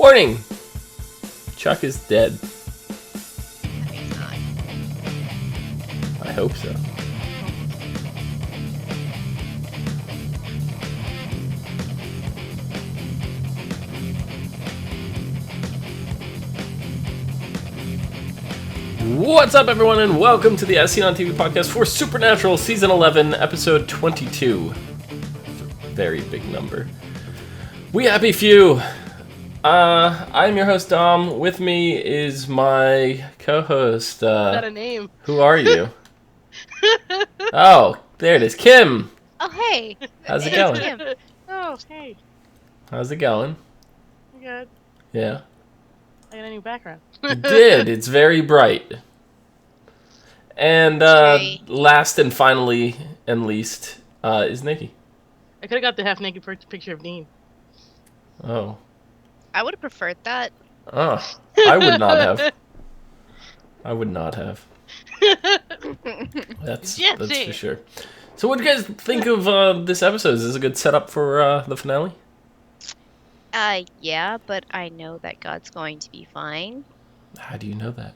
Warning! Chuck is dead. He's not. I hope so. What's up, everyone, and welcome to the ASOTV podcast for Supernatural Season 11, Episode 22. Very big number. We happy few. I'm your host, Dom. With me is my co-host. Is that a name? Who are you? Oh, there it is. Kim! Oh, hey. How's it It's going? Kim. Oh, hey. How's it going? Good. Yeah. I got a new background. You did. It's very bright. And Very. last and finally and least is Nikki. I could have got the half-naked picture of Dean. Oh. I would have preferred that. Oh. I would not have. I would not have. That's Jesse. for sure. So what do you guys think of this episode? Is this a good setup for the finale? Yeah, but I know that God's going to be fine How do you know that?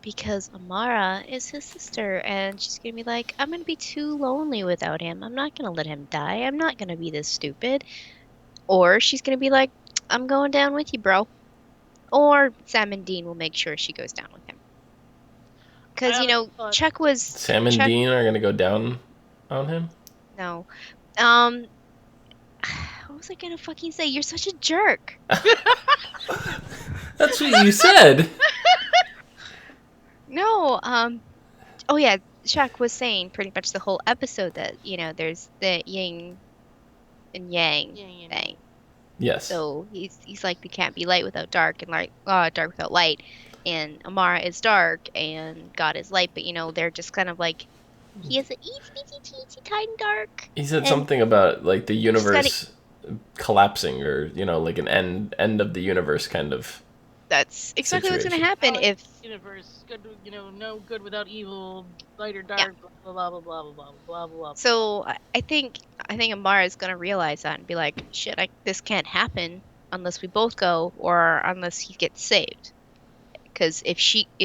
because Amara is his sister, and she's gonna be like, I'm gonna be too lonely without him. I'm not gonna let him die. I'm not gonna be this stupid. Or she's gonna be like, I'm going down with you, bro. Or Sam and Dean will make sure she goes down with him. Because, you know, thought- Chuck was... Sam and Chuck- Dean are going to go down on him? No. What was I gonna fucking say? You're such a jerk. That's what you said. No, oh yeah, Chuck was saying pretty much the whole episode that, you know, there's the yin and yang Yeah. thing. Yes. So he's like, there can't be light without dark and dark without light. And Amara is dark and God is light, but you know, they're just kind of like, he is a teensy tiny dark. He said and- something about like the gotta- universe collapsing, or you know, like an end of the universe kind of. That's exactly what's Situation. gonna happen Like if universe, good, no good without evil, light or dark, blah blah blah blah blah blah blah blah. So I think Amara is gonna realize that and be like, shit, this can't happen unless we both go or unless he gets saved. Because if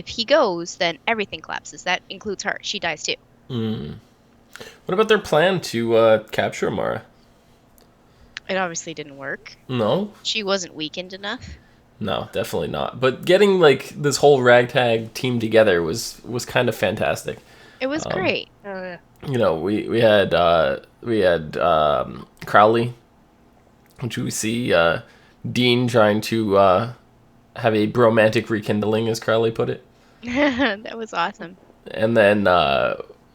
he goes, then everything collapses. That includes her. She dies too. What about their plan to capture Amara? It obviously didn't work. No, She wasn't weakened enough. no, definitely not. But getting like this whole ragtag team together was kind of fantastic. It was great. Oh yeah. You know, we had Crowley, which we see Dean trying to have a bromantic rekindling, as Crowley put it. That was awesome. And then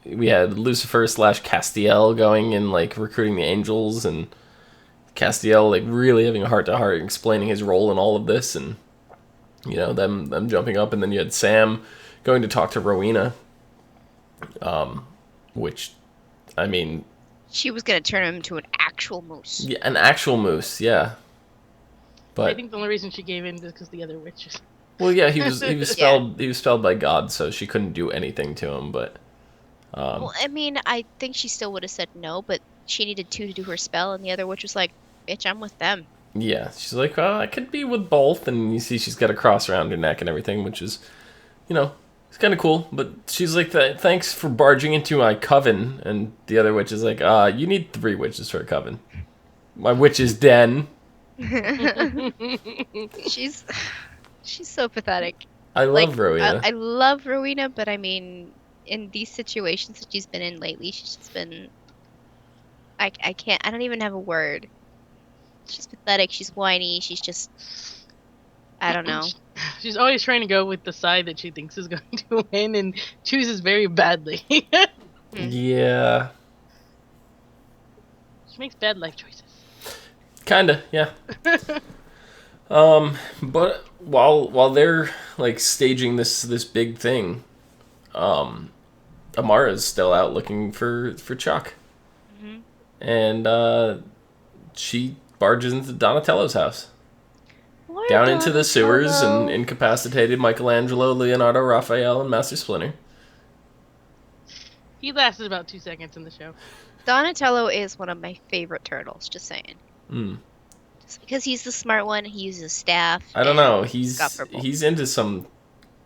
we had Lucifer / Castiel going and like recruiting the angels, and Castiel like really having a heart-to-heart and explaining his role in all of this, and you know, them jumping up. And then you had Sam going to talk to Rowena, which, I mean, She was gonna turn him into an actual moose. yeah, an actual moose, yeah. I But think the only reason she gave in is because the other witches. well, yeah, he was spelled by God, so she couldn't do anything to him. But Well, I mean, I think she still would have said no, but she needed two to do her spell, and the other witch was like, bitch, I'm with them. yeah, she's like, oh, I could be with both, and you see she's got a cross around her neck and everything, which is, you know, it's kind of cool. But she's like, thanks for barging into my coven, and the other witch is like, you need 3 witches for a coven. My witch's den. She's so pathetic. I love Rowena. I love Rowena, but I mean, in these situations that she's been in lately, she's just been. I don't even have a word. She's pathetic. She's whiny. She's just. I don't know. She's always trying to go with the side that she thinks is going to win and chooses very badly. Yeah, She makes bad life choices. kinda, yeah. But while they're like staging this big thing, Amara's still out looking for Chuck, and she barges into Donatello's house, Why down into the sewers, Donatello? and incapacitated Michelangelo, Leonardo, Raphael, and Master Splinter. He lasted about 2 seconds in the show. Donatello is one of my favorite turtles. Just saying. Mm. Because he's the smart one. He uses staff. I don't know. and got purple. He's into some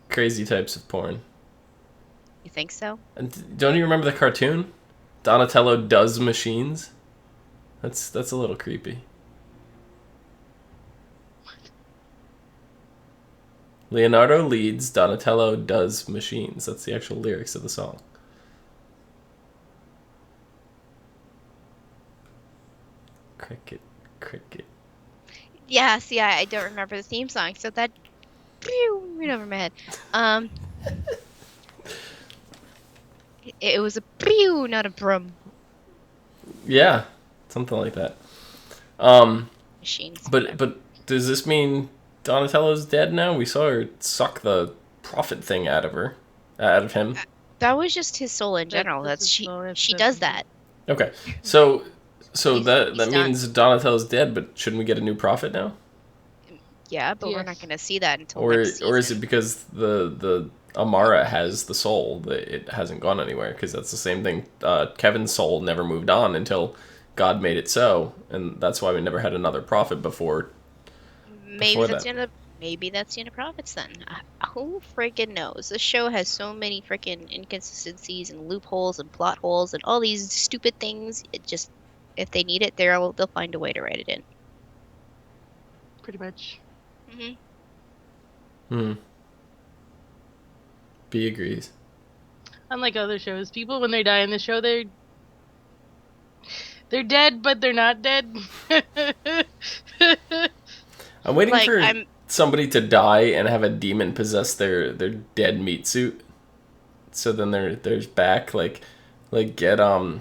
crazy types of porn. You think so? And don't you remember the cartoon? Donatello does machines. That's a little creepy. Leonardo leads, Donatello does machines. That's the actual lyrics of the song. Cricket, cricket. Yeah. See, I don't remember the theme song, so that right over my head. It was a pew, not a brum. Yeah, something like that. Machines. But does this mean Donatello's dead now? We saw her suck the prophet thing out of him. That was just his soul in general. That's his soul, She that's does his- that. Okay, so He's that done. means Donatello's dead, but shouldn't we get a new prophet now? Yeah, but we're Yes. not going to see that until Or next is it season. because the Amara has the soul that it hasn't gone anywhere? Because that's the same thing. Kevin's soul never moved on until God made it so, and that's why we never had another prophet before. Maybe before that's that. the end of Prophets then. Who freaking knows? This show has so many freaking inconsistencies and loopholes and plot holes and all these stupid things. It just, if they need it, they'll find a way to write it in. Pretty much. B agrees. Unlike other shows, people when they die in the show, they're dead, but they're not dead. I'm waiting Like, for I'm- somebody to die and have a demon possess their dead meat suit. So then there's back like get No,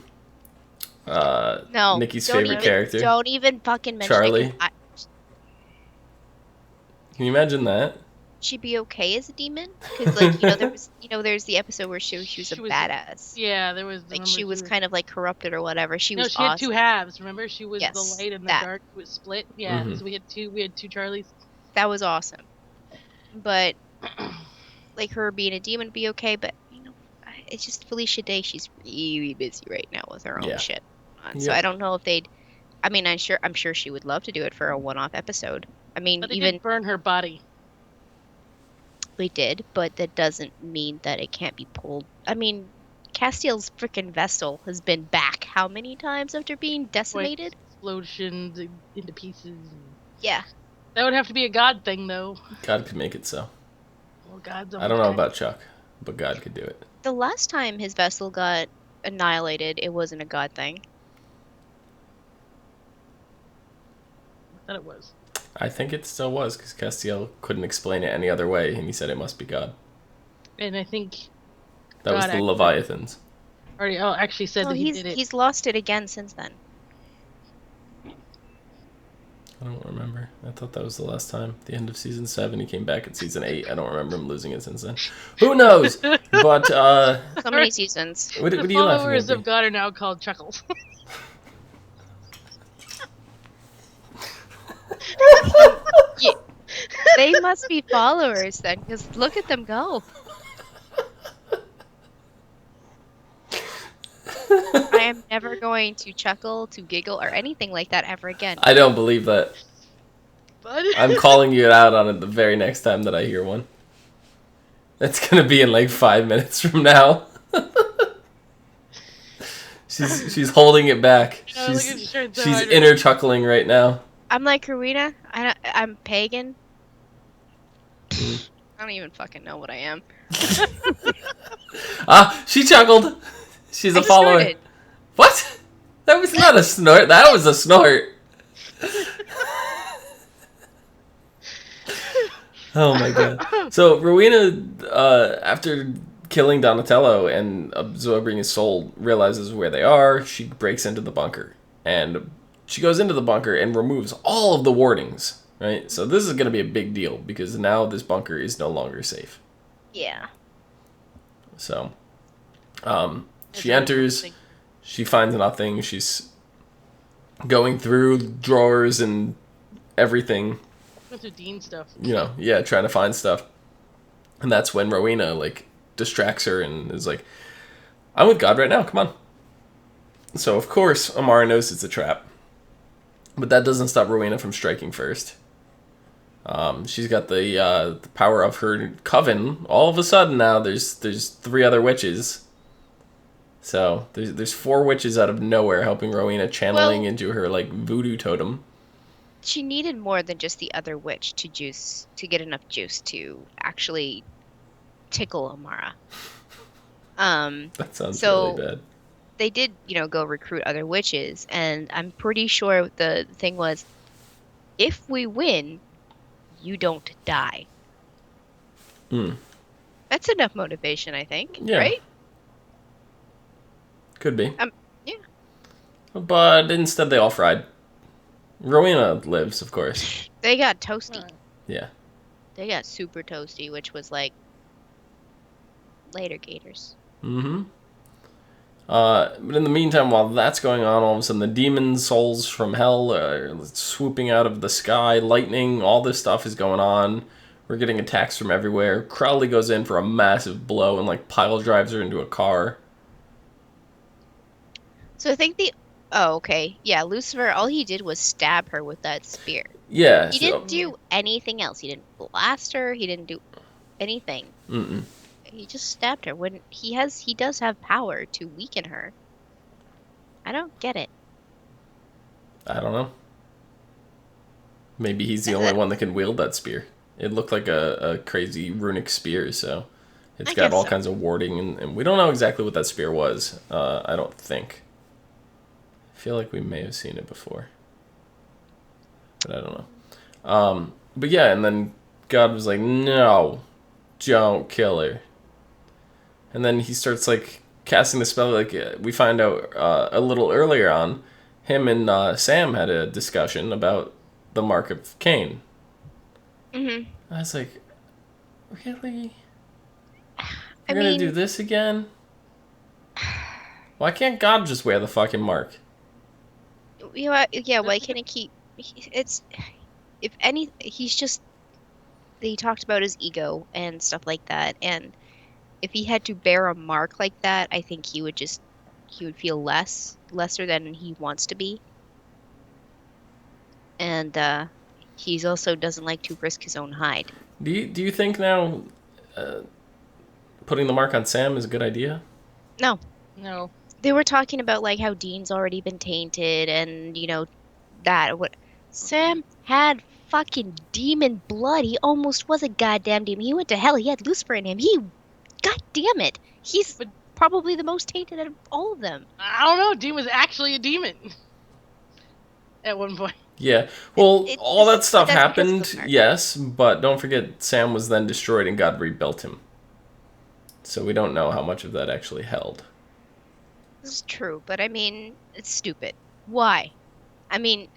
Nikki's don't favorite even, character. Don't even fucking mention Charlie. it. 'Cause Can you imagine that? she'd be okay as a demon? Because like there's the episode where she was a She was- badass. Yeah, there was. Like she was kind of like corrupted or whatever. She No, was she had awesome. two halves. Remember, she was Yes, the light and the that. dark. It was split. Yeah, Mhm. so we had two Charlies. That was awesome. But like her being a demon would be okay, but it's just Felicia Day. She's really busy right now with her own Yeah. shit. So Yeah. I don't know if they'd. I mean, I'm sure she would love to do it for a one-off episode. I mean, But they even did burn her body. they did, but that doesn't mean that it can't be pulled. I mean, Castiel's freaking vessel has been back how many times after being decimated? Explosions into pieces. Yeah. That would have to be a God thing, though. God could make it so. Well, God's I don't know about Chuck, but God could do it. The last time his vessel got annihilated, it wasn't a god thing. I thought it was. I think it still was because Castiel couldn't explain it any other way, and he said it must be God. And I think That was God the actually- Leviathans. actually said No, that he did it. he's lost it again since then. I don't remember. I thought that was the last time. The end of season 7. He came back in season 8. I don't remember him losing it since then. Who knows? But So many seasons. what The are you laughing followers at? of God are now called Chuckles. They must be followers then, because look at them go. I am never going to chuckle, to giggle, or anything like that ever again. I don't believe that. But I'm calling you out on it the very next time that I hear one. It's gonna be in like 5 minutes from now. she's holding it back. You know, look at you trying so She's hard. inner chuckling right now. I'm like, Rowena, I'm pagan. I don't even fucking know what I am. Ah, she chuckled. She's a I follower. snorted. What? That was not a snort. That was a snort. Oh my god. So Rowena, after killing Donatello and absorbing his soul, realizes where they are. She breaks into the bunker. And she goes into the bunker and removes all of the wardings. Right? So this is going to be a big deal because now this bunker is no longer safe. Yeah. So, It's she really enters. interesting. She finds nothing. She's going through drawers and everything. Went through Dean stuff. Trying to find stuff. And that's when Rowena, like, distracts her and is like, I'm with God right now, come on. So, of course, Amara knows it's a trap. But that doesn't stop Rowena from striking first. She's got the power of her coven. All of a sudden now, there's 3 other witches. So there's 4 witches out of nowhere helping Rowena channeling into her like voodoo totem. She needed more than just the other witch to get enough juice to actually tickle Amara. That sounds really bad. They did, go recruit other witches, and I'm pretty sure the thing was, if we win, you don't die. That's enough motivation, I think. Yeah. Right? Could be. Yeah. But instead, they all fried. Rowena lives, of course. They got toasty. Yeah. They got super toasty, which was like later gators. Mm-hmm. But in the meantime, while that's going on, all of a sudden the demon souls from hell are swooping out of the sky, lightning, all this stuff is going on. We're getting attacks from everywhere. Crowley goes in for a massive blow and like pile drives her into a car. So I think oh, okay. Yeah, Lucifer, all he did was stab her with that spear. Yeah. He didn't do anything else. He didn't blast her. He didn't do anything. He just stabbed her. When he does have power to weaken her. I don't get it. I don't know. Maybe he's the only one that can wield that spear. It looked like a crazy runic spear, so it's got all kinds of warding, and we don't know exactly what that spear was. I don't think. I feel like we may have seen it before, but I don't know. But yeah, and then God was like, "No, don't kill her." And then he starts like casting the spell. Like we find out a little earlier on, him and Sam had a discussion about the mark of Cain. I was like, really? We're gonna do this again? Why can't God just wear the fucking mark? Yeah, why can't he keep... he's just... He talked about his ego and stuff like that, and if he had to bear a mark like that, I think he would feel lesser than he wants to be. And he's also doesn't like to risk his own hide. Do you think now putting the mark on Sam is a good idea? No. They were talking about like how Dean's already been tainted, and Sam had fucking demon blood. He almost was a goddamn demon. He went to hell. He had Lucifer in him. God damn it. He's probably the most tainted out of all of them. I don't know. Dean was actually a demon at one point. Yeah. Well, all that stuff happened, yes, but don't forget Sam was then destroyed and God rebuilt him. So we don't know how much of that actually held. This is true, but it's stupid. Why? I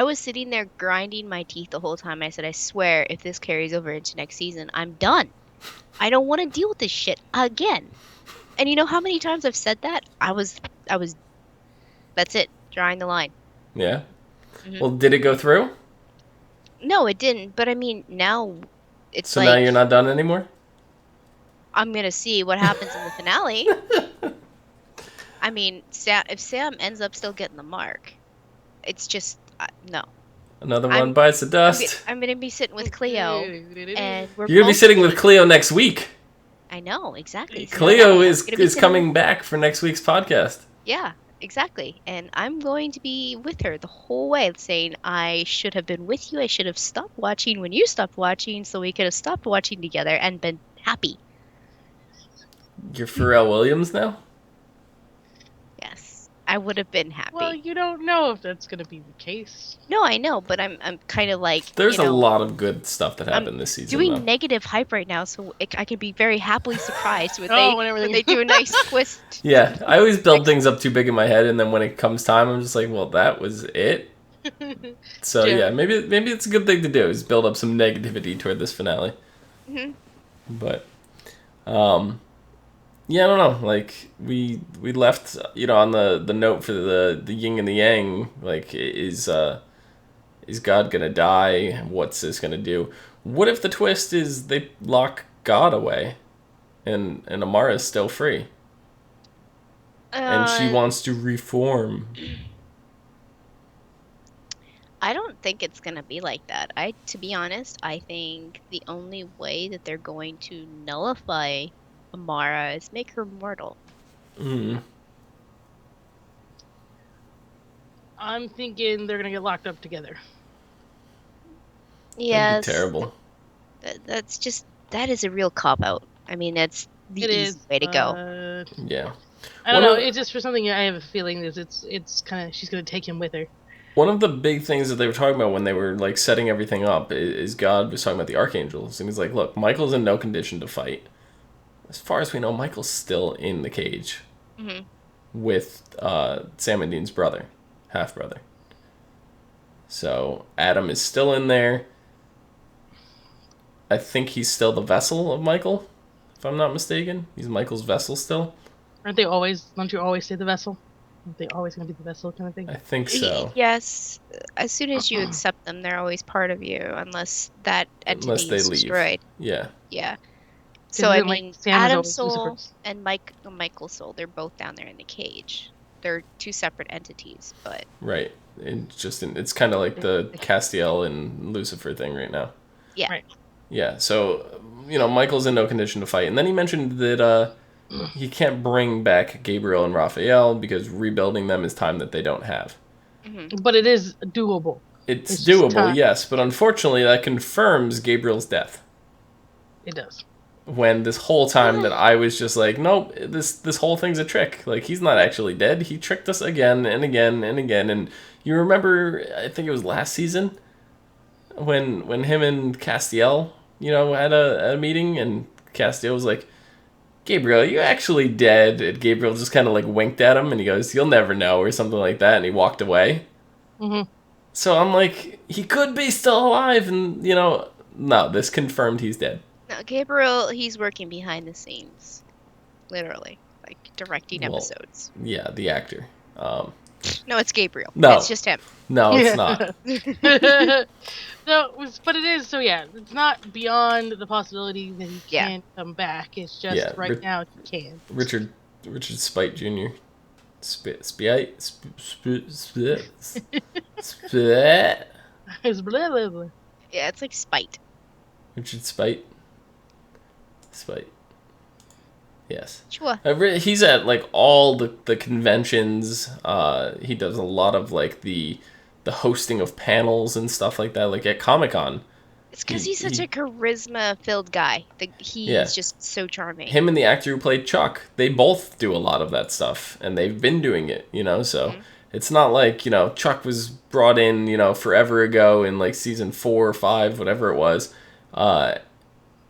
was sitting there grinding my teeth the whole time. I said, I swear, if this carries over into next season, I'm done. I don't want to deal with this shit again. And you know how many times I've said that? I was that's it, drawing the line. Yeah. Well, did it go through? No, it didn't. But now it's so now you're not done anymore? I'm going to see what happens in the finale. If Sam ends up still getting the mark, it's just, no. Another one bites the dust. I'm going to be sitting with Cleo. And you're going to be sitting with Cleo next week. I know, exactly. So Cleo is coming back for next week's podcast. Yeah, exactly. And I'm going to be with her the whole way, saying I should have been with you. I should have stopped watching when you stopped watching, so we could have stopped watching together and been happy. You're Pharrell Williams now? Yes, I would have been happy. Well, you don't know if that's going to be the case. No, I know, but I'm kind of like... There's a lot of good stuff that happened this season, doing negative hype right now, so I can be very happily surprised when when they do a nice twist. Yeah, I always build things up too big in my head, and then when it comes time, I'm just like, well, that was it? So, yeah, maybe it's a good thing to do, is build up some negativity toward this finale. But, yeah, I don't know. Like we left, on the note for the yin and the yang. Like, is God gonna die? What's this gonna do? What if the twist is they lock God away, and Amara is still free, and she wants to reform? I don't think it's gonna be like that. To be honest, I think the only way that they're going to nullify Amara is make her mortal. Mm. I'm thinking they're gonna get locked up together. That'd be Yes, terrible. that is a real cop out. I mean, that's the It easy is. way to go. Yeah. I don't One know. of- It's just for something I have a feeling is it's kind of she's gonna take him with her. One of the big things that they were talking about when they were like setting everything up is God was talking about the archangels, and he's like, "Look, Michael's in no condition to fight. As far as we know, Michael's still in the cage Hmm. with Sam and Dean's brother, half brother. So Adam is still in there. I think he's still the vessel of Michael, if I'm not mistaken. He's Michael's vessel still. Aren't they always? Don't you always say the vessel? Aren't they always gonna be the vessel kind of thing? I think so. Yes, as soon as you accept them, they're always part of you, unless that Unless entity they is leave. destroyed. Yeah. Yeah. 'Cause So I then, like, mean, Sam is Adam's always soul Lucifer's. and Michael's soul, they're both down there in the cage. They're two separate entities, but Right. It's kind of like the Castiel and Lucifer thing right now. yeah. Right. Yeah. So Michael's in no condition to fight, and then he mentioned that he can't bring back Gabriel and Raphael because rebuilding them is time that they don't have. Hmm. But it is doable. It's It's just doable, time. yes, but unfortunately that confirms Gabriel's death. It does. When this whole time that I was just like, nope, this whole thing's a trick. Like, he's not actually dead. He tricked us again and again and again. And you remember, I think it was last season, when him and Castiel, had a meeting, and Castiel was like, Gabriel, you actually dead. And Gabriel just kind of like winked at him, and he goes, you'll never know, or something like that, and he walked away. Mm-hmm. So I'm like, he could be still alive, and no, this confirmed he's dead. No, Gabriel, he's working behind the scenes, literally, like directing Well, episodes. Yeah, the actor. No, it's Gabriel. No. It's just him. No, it's not. No, but it is. So yeah, it's not beyond the possibility that he Yeah. can come back. It's just Yeah, right now he can. Richard Spite Jr. Spite. It's blah, blah, blah. Yeah, it's like spite. Richard Spite. Spite. Yes. Sure. He's at like all the conventions. He does a lot of like the hosting of panels and stuff like that. Like at Comic-Con. It's because he's such a charisma-filled guy. He's Yeah. just so charming. Him and the actor who played Chuck, they both do a lot of that stuff, and they've been doing it, so it's not like, Chuck was brought in, forever ago in like season 4 or 5, whatever it was,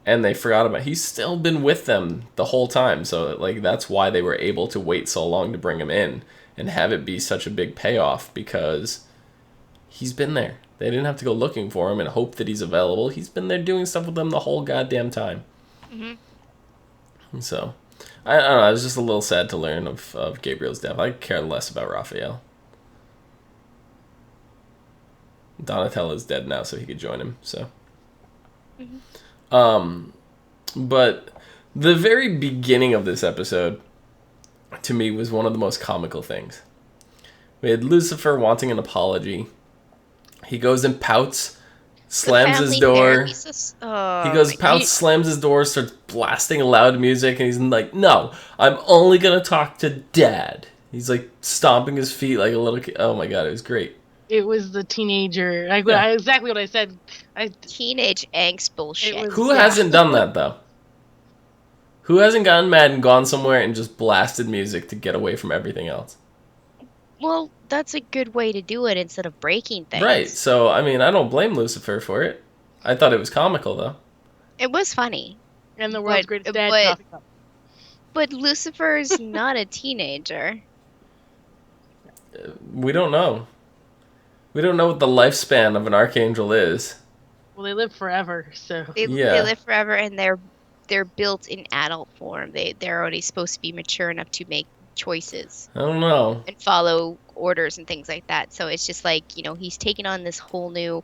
and they forgot about it. He's still been with them the whole time, so like that's why they were able to wait so long to bring him in and have it be such a big payoff, because he's been there. They didn't have to go looking for him and hope that he's available. He's been there doing stuff with them the whole goddamn time. Mm-hmm. So, I don't know. I was just a little sad to learn of Gabriel's death. I care less about Raphael. Donatello's dead now, so he could join him. So, but the very beginning of this episode, to me, was one of the most comical things. We had Lucifer wanting an apology. He goes and pouts, slams his door. He goes, pouts, slams his door, starts blasting loud music, and he's like, no, I'm only going to talk to Dad. He's like stomping his feet like a little kid. Oh my God, it was great. It was the teenager. Exactly what I said. Teenage angst bullshit. Who hasn't done that, though? Who hasn't gotten mad and gone somewhere and just blasted music to get away from everything else? Well, that's a good way to do it instead of breaking things. Right, so, I mean, I don't blame Lucifer for it. I thought it was comical, though. It was funny. And the world's greatest dad coffee cup. But Lucifer's not a teenager. We don't know. We don't know what the lifespan of an archangel is. Well, they live forever, so... They live forever, and they're built in adult form. They're already supposed to be mature enough to make choices. I don't know. And follow orders and things like that. So it's just like, he's taken on this whole new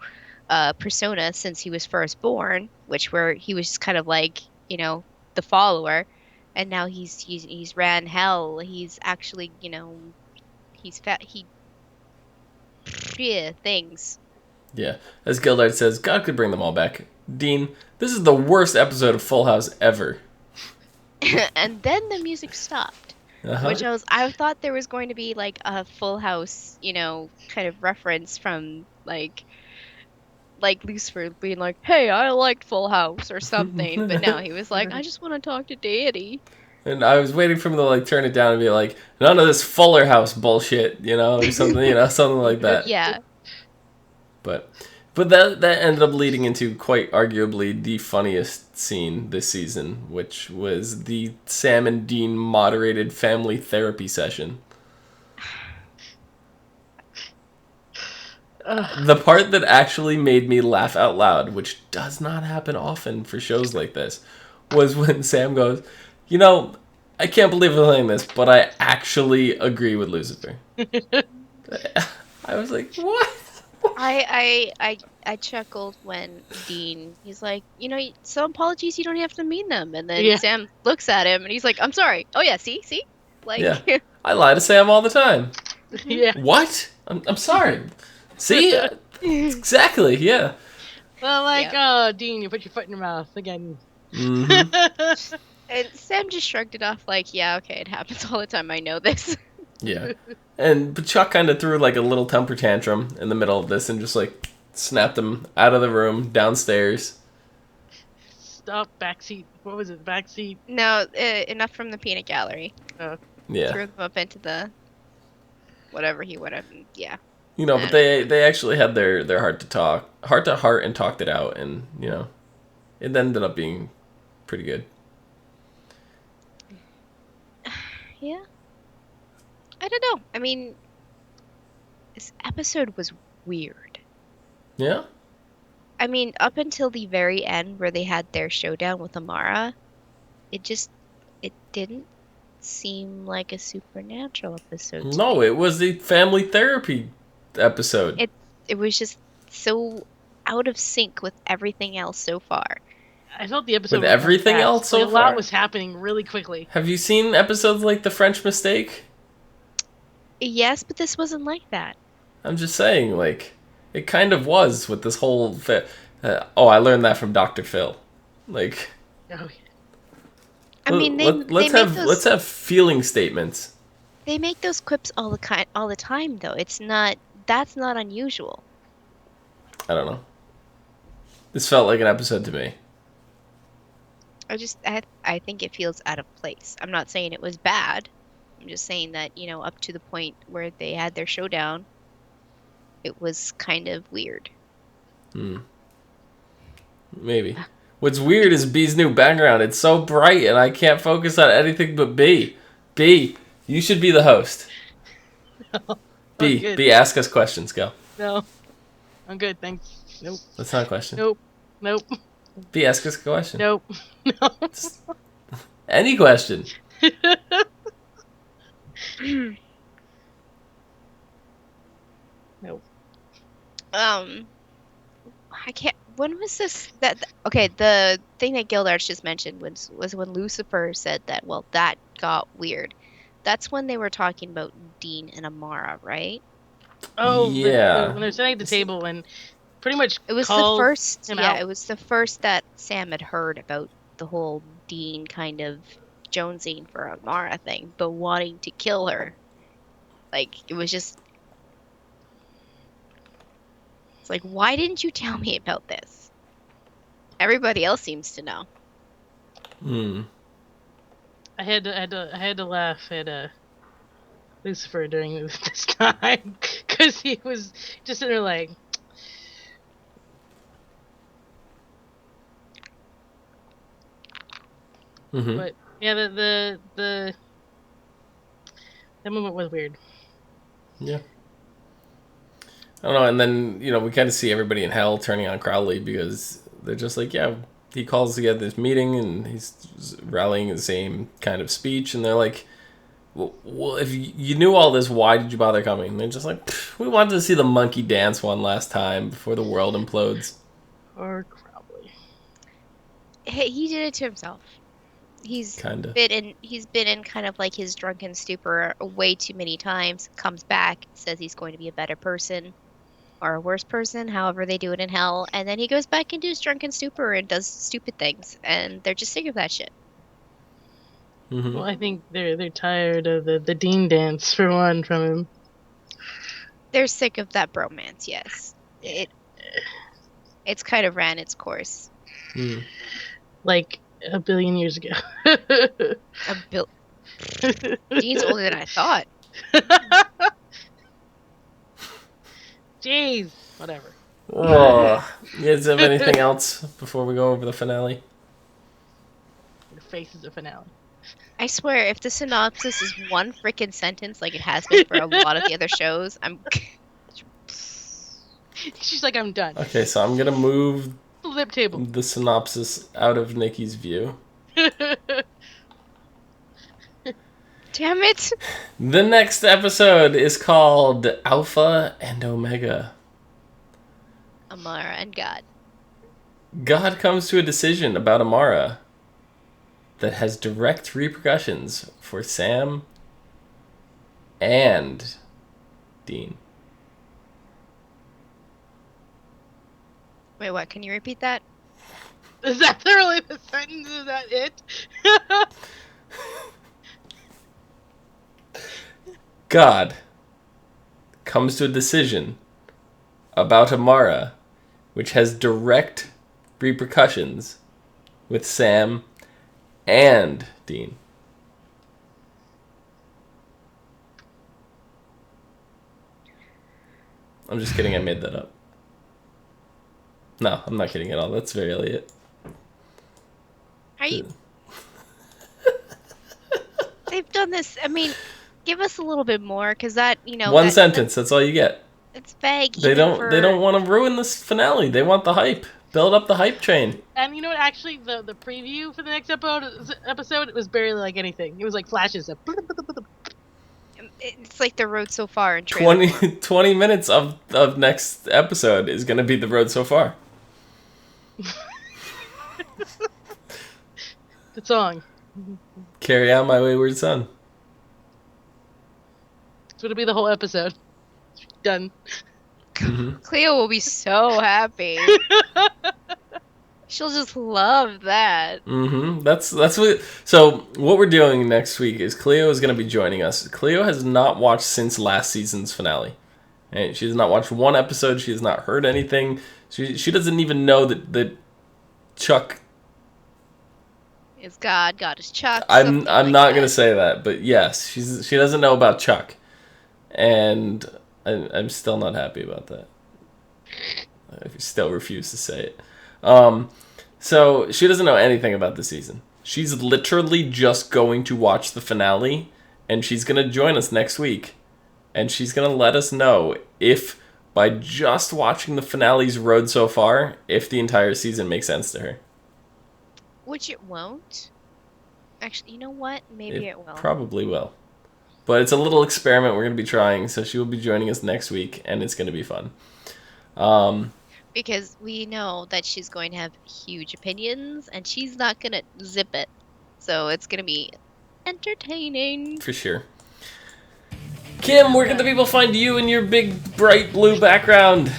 persona since he was first born, where he was just kind of like, the follower. And now he's ran hell. He's actually, things. Yeah. As Gildart says, God could bring them all back. Dean, this is the worst episode of Full House ever. And then the music stopped. Uh-huh. Which I thought there was going to be like a Full House, kind of reference from like Lucifer being like, "Hey, I liked Full House" or something. But no, he was like, "I just want to talk to Daddy." And I was waiting for him to like turn it down and be like, none of this Fuller House bullshit, or something, something like that. Yeah. But that ended up leading into quite arguably the funniest scene this season, which was the Sam and Dean moderated family therapy session. The part that actually made me laugh out loud, which does not happen often for shows like this, was when Sam goes, I can't believe I'm saying this, but I actually agree with Lucifer. I was like, what? I chuckled when he's like, some apologies, you don't have to mean them. And then Sam looks at him and he's like, I'm sorry. Oh yeah, see? Like, yeah. I lie to Sam all the time. Yeah. What? I'm sorry. See? Exactly, yeah. Well, oh, Dean, you put your foot in your mouth again. Mm-hmm. And Sam just shrugged it off like, yeah, okay, it happens all the time. I know this. Yeah. But Chuck kind of threw like a little temper tantrum in the middle of this and just like snapped him out of the room, downstairs. Stop, backseat. What was it, backseat? No, enough from the peanut gallery. Yeah. Threw them up into the whatever he would have, yeah. But they actually had their heart to heart and talked it out, and it ended up being pretty good. Yeah. I don't know. I mean, this episode was weird. Yeah? I mean, up until the very end where they had their showdown with Amara, it didn't seem like a supernatural episode. No, it was the family therapy episode. It was just so out of sync with everything else so far. I felt the episode with everything else so far. A lot was happening really quickly. Have you seen episodes like The French Mistake? Yes, but this wasn't like that. I'm just saying, like, it kind of was with this whole... I learned that from Dr. Phil. Like... Oh, yeah. I mean, let's have feeling statements. They make those quips all the time, though. That's not unusual. I don't know. This felt like an episode to me. I think it feels out of place. I'm not saying it was bad. I'm just saying that, up to the point where they had their showdown, it was kind of weird. Maybe. What's weird is B's new background. It's so bright and I can't focus on anything but B. B, you should be the host. No, B, ask us questions. Go. No. I'm good, thanks. Nope. That's not a question. Nope. B, ask us a question. Nope. No. Any question. Nope. I can't. When was this? Okay, the thing that Gildarts just mentioned was when Lucifer said that. Well, that got weird. That's when they were talking about Dean and Amara, right? Oh, yeah. When they're sitting at the table and pretty much it was the first. Yeah, it was the first that Sam had heard about the whole Dean kind of jonesing for Amara thing, but wanting to kill her. Like, it was just... It's like, why didn't you tell me about this? Everybody else seems to know. I had to laugh at Lucifer during this time because he was just sitting there like... But yeah, that moment was weird. Yeah. I don't know, and then, we kind of see everybody in hell turning on Crowley because they're just like, yeah, he calls together this meeting and he's rallying the same kind of speech, and they're like, well, if you knew all this, why did you bother coming? And they're just like, we wanted to see the monkey dance one last time before the world implodes. Or Crowley. Hey, he did it to himself. He's been in kind of like his drunken stupor way too many times, comes back, says he's going to be a better person, or a worse person, however they do it in hell, and then he goes back into his drunken stupor and does stupid things, and they're just sick of that shit. Mm-hmm. Well, I think they're tired of the Dean dance for one from him. They're sick of that bromance, yes. It's kind of ran its course. Mm. Like a billion years ago. Dean's older than I thought. Jeez, whatever. Oh, you guys have anything else before we go over the finale? Your face is a finale. I swear, if the synopsis is one freaking sentence like it has been for a lot of the other shows, She's like, I'm done. Okay, so I'm gonna move Flip table. the synopsis out of Nikki's view. damn it! The next episode is called Alpha and Omega. Amara and God. God comes to a decision about Amara that has direct repercussions for Sam and Dean. Wait, what? Can you repeat that? Is that literally the sentence? Is that it? God comes to a decision about Amara which has direct repercussions with Sam and Dean. I'm just kidding, I made that up. No, I'm not kidding at all. That's very Elliot. Are you? They've done this. I mean, give us a little bit more, because that, One sentence, that's all you get. It's vague. They don't want to ruin this finale. They want the hype. Build up the hype train. And you know what? Actually, the preview for the next episode, it was barely like anything. It was like flashes of. It's like the road so far in trailer 20 minutes of next episode is going to be the road so far. The song. Carry out my wayward son. So it'll be the whole episode. Done. Mm-hmm. Cleo will be so happy. She'll just love that. Mm-hmm. That's what. So what we're doing next week is Cleo is going to be joining us. Cleo has not watched since last season's finale, and she has not watched one episode. She has not heard anything. She doesn't even know that Chuck. Is God is Chuck? I'm not going to say that, but yes, she doesn't know about Chuck, and I'm still not happy about that. I still refuse to say it. So she doesn't know anything about the season. She's literally just going to watch the finale, and she's going to join us next week, and she's going to let us know if, by just watching the finale's road so far, if the entire season makes sense to her. Which it won't. Actually, you know what? Maybe it will. Probably will. But it's a little experiment we're going to be trying, so she will be joining us next week, and it's going to be fun. Because we know that she's going to have huge opinions, and she's not going to zip it. So it's going to be entertaining. For sure. Kim, where can the people find you in your big, bright blue background?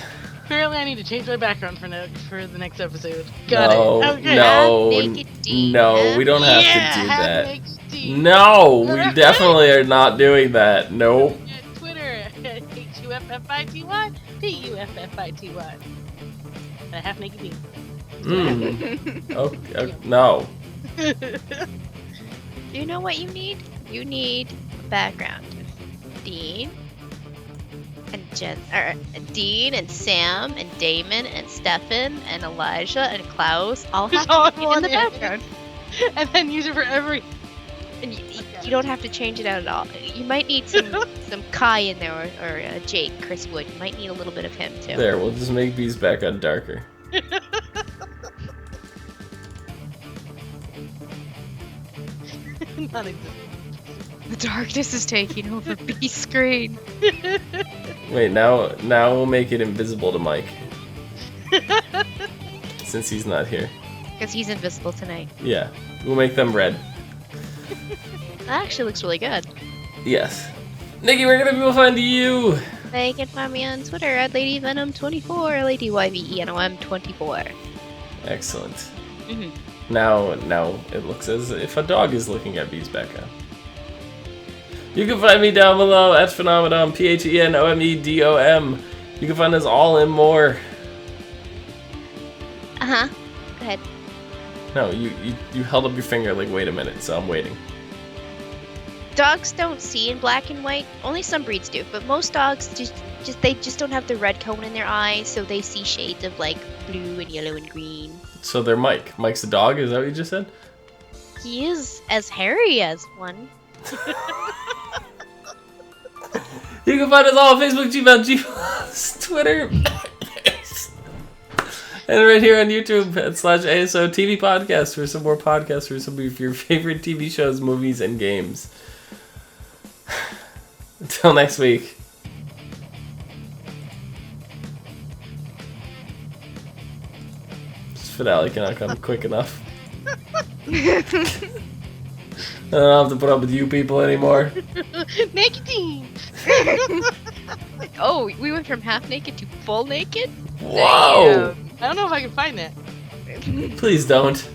Apparently, I need to change my background for the next episode. No, Okay. no, we don't have to do that. No, we definitely are not doing that. Nope. Twitter, HUFFITY, PUFFITY. And a half naked Dean. Okay, no. You know what you need? You need a background. Dean and Dean and Sam and Damon and Stefan and Elijah and Klaus all have to be in the background. And then use it for every. And you don't have to change it out at all. You might need some Kai in there or Jake, Chris Wood. You might need a little bit of him too. There, we'll just make B's background darker. Not existent. The darkness is taking over B's screen. Wait, now we'll make it invisible to Mike. Since he's not here. Because he's invisible tonight. Yeah, we'll make them red. That actually looks really good. Yes. Nikki, where can people find you? They can find me on Twitter at LadyVenom24, LadyYvenom24. Excellent. Mm-hmm. Now it looks as if a dog is looking at Bees Becca. You can find me down below at Phenomenon, PHENOMEDOM. You can find us all and more. Uh-huh. Go ahead. No, you held up your finger like, wait a minute, so I'm waiting. Dogs don't see in black and white. Only some breeds do, but most dogs just don't have the red cone in their eyes, so they see shades of like blue and yellow and green. So they're Mike. Mike's the dog, is that what you just said? He is as hairy as one. You can find us all on Facebook, Gmail, Twitter, and right here on YouTube /ASOTV podcast for some more podcasts for some of your favorite TV shows, movies, and games. Until next week. This finale cannot come quick enough. I don't have to put up with you people anymore. Naked team. Oh, we went from half naked to full naked? Whoa! I don't know if I can find that. Please don't.